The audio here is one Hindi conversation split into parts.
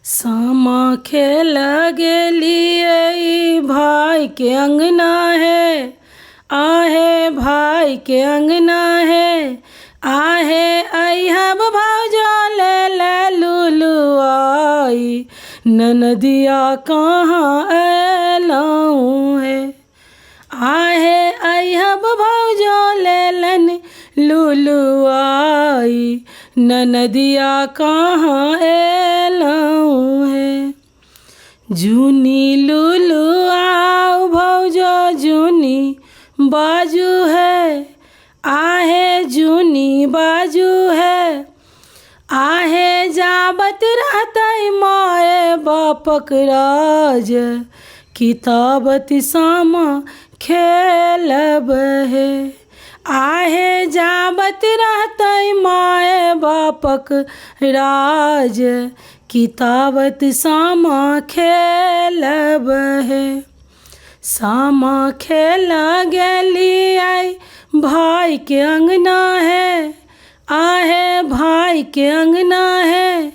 सामा खेल गेलिए भाई के अंगना है, आहे भाई के अंगना है, आहे अहब भौजा ले ले लुलुआई, ननदिया कहाँ एलऊँ है। आहे अहब भौजा ले लन लुलुआई, ननदिया कहाँ एलऊँ है। जूनी लुलु आओ भौजा जूनी बाजू है, आहे जूनी बाजू है, आहे जाबत रहतई माए बापक राज, किताबत सामा खेलब है। आहे जाबत रहतई माए बापक राज, किताबत सामा खेलब है। सामा खेल गेलिए भाई के अंगना है, आहे भाई के अंगना है,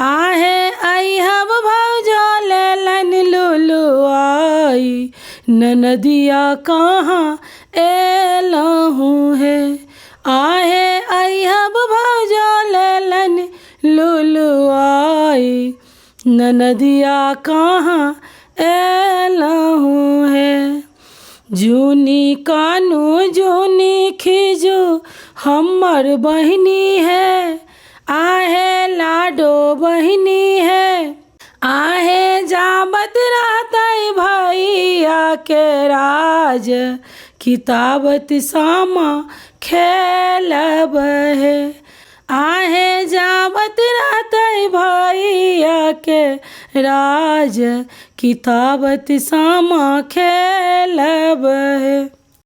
आहे अहब भौजा ले लन लुलुआई, ननदिया कहाँ एलहूँ है। आहे अहब भौजा ले लन लुलुआई, ननदिया कहाँ एलहूँ है। जूनी कानू जूनी खिजू हमर बहिनी है, आहे लाडो बहिनी है, आहे जाबत रहतई भैया के राज, किताबत सामा खेलब है। आहे जाबत रहतई भैया के राज, किताबत सामा खेलब है।